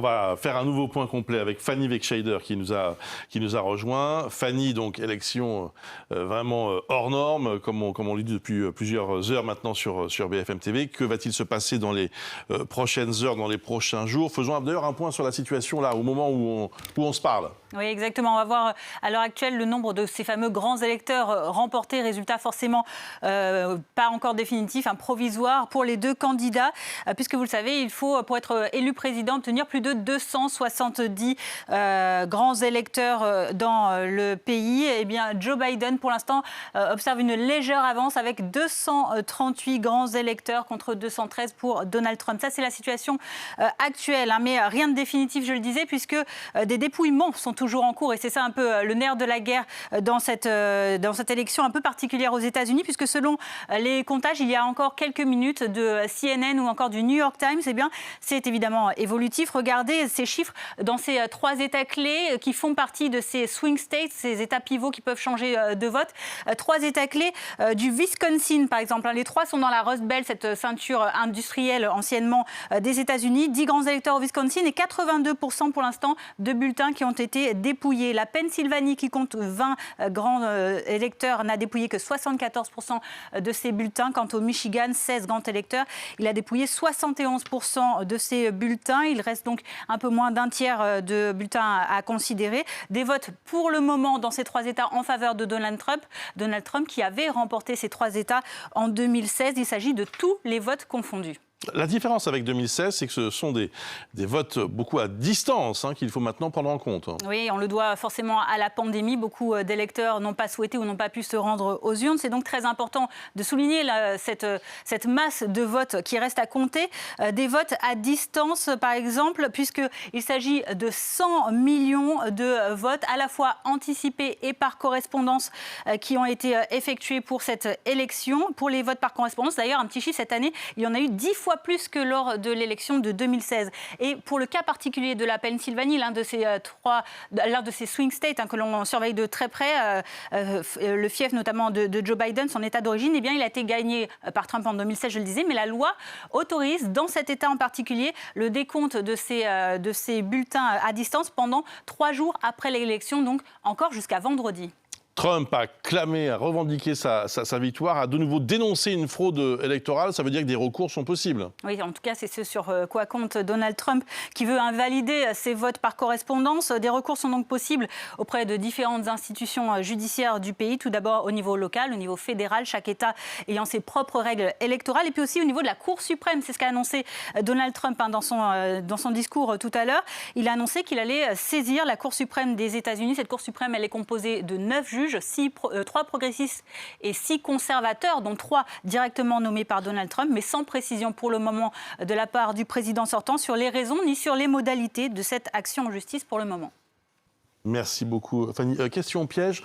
va faire un nouveau point complet avec Fanny Wegscheider qui nous a rejoint. Fanny, donc élection vraiment hors norme, comme on le dit depuis plusieurs heures maintenant sur BFM TV. Que va-t-il se passer dans les prochaines heures, dans les prochains jours? Faisons d'ailleurs un point sur la situation là, au moment où on se parle. Oui, exactement. On va voir à l'heure actuelle le nombre de ces fameux grands électeurs remportés. Résultat forcément pas encore définitif, provisoire pour les deux candidats. Puisque vous le savez, il faut, pour être élu président, obtenir plus de 270 grands électeurs dans le pays. Eh bien, Joe Biden, pour l'instant, observe une légère avance avec 238 grands électeurs contre 213 pour Donald Trump. Ça, c'est la situation actuelle. Mais rien de définitif, je le disais, puisque des dépouillements sont toujours en cours. Et c'est ça un peu le nerf de la guerre dans cette élection un peu particulière aux États-Unis, puisque selon les comptages, il y a encore quelques minutes de CNN ou encore du New York Times, eh bien, c'est évidemment évolutif. Regardez ces chiffres dans ces trois États clés qui font partie de ces swing states, ces États pivots qui peuvent changer de vote. Trois États clés du Wisconsin, par exemple. Les trois sont dans la Rust Belt, cette ceinture industrielle anciennement des États-Unis. 10 grands électeurs au Wisconsin et 82% pour l'instant de bulletins qui ont été dépouillés. La Pennsylvanie, qui compte 20 grands électeurs, n'a dépouillé que 74% de ses bulletins. Quant au Michigan, 16 grands électeurs, il a dépouillé 71% de ses bulletins. Il reste donc un peu moins d'un tiers de bulletins à considérer. Des votes pour le moment dans ces trois États en faveur de Donald Trump. Donald Trump qui avait remporté ces trois États en 2016. Il s'agit de tous les votes confondus. La différence avec 2016, c'est que ce sont des votes beaucoup à distance qu'il faut maintenant prendre en compte. Oui, on le doit forcément à la pandémie. Beaucoup d'électeurs n'ont pas souhaité ou n'ont pas pu se rendre aux urnes. C'est donc très important de souligner cette masse de votes qui reste à compter. Des votes à distance, par exemple, puisqu'il s'agit de 100 millions de votes à la fois anticipés et par correspondance qui ont été effectués pour cette élection. Pour les votes par correspondance, d'ailleurs, un petit chiffre, cette année, il y en a eu 10 fois plus que lors de l'élection de 2016. Et pour le cas particulier de la Pennsylvanie, l'un de ces swing states que l'on surveille de très près, le fief notamment de Joe Biden, son état d'origine, eh bien, il a été gagné par Trump en 2016, je le disais, mais la loi autorise dans cet état en particulier le décompte de ces bulletins à distance pendant 3 jours après l'élection, donc encore jusqu'à vendredi. Trump a clamé, a revendiqué sa victoire, a de nouveau dénoncé une fraude électorale. Ça veut dire que des recours sont possibles. Oui, en tout cas, c'est ce sur quoi compte Donald Trump, qui veut invalider ces votes par correspondance. Des recours sont donc possibles auprès de différentes institutions judiciaires du pays. Tout d'abord au niveau local, au niveau fédéral, chaque État ayant ses propres règles électorales. Et puis aussi au niveau de la Cour suprême. C'est ce qu'a annoncé Donald Trump dans son discours tout à l'heure. Il a annoncé qu'il allait saisir la Cour suprême des États-Unis. Cette Cour suprême, elle est composée de 9 juges. 3 progressistes et 6 conservateurs, dont 3 directement nommés par Donald Trump, mais sans précision pour le moment de la part du président sortant sur les raisons ni sur les modalités de cette action en justice pour le moment. Merci beaucoup. Fanny, question piège.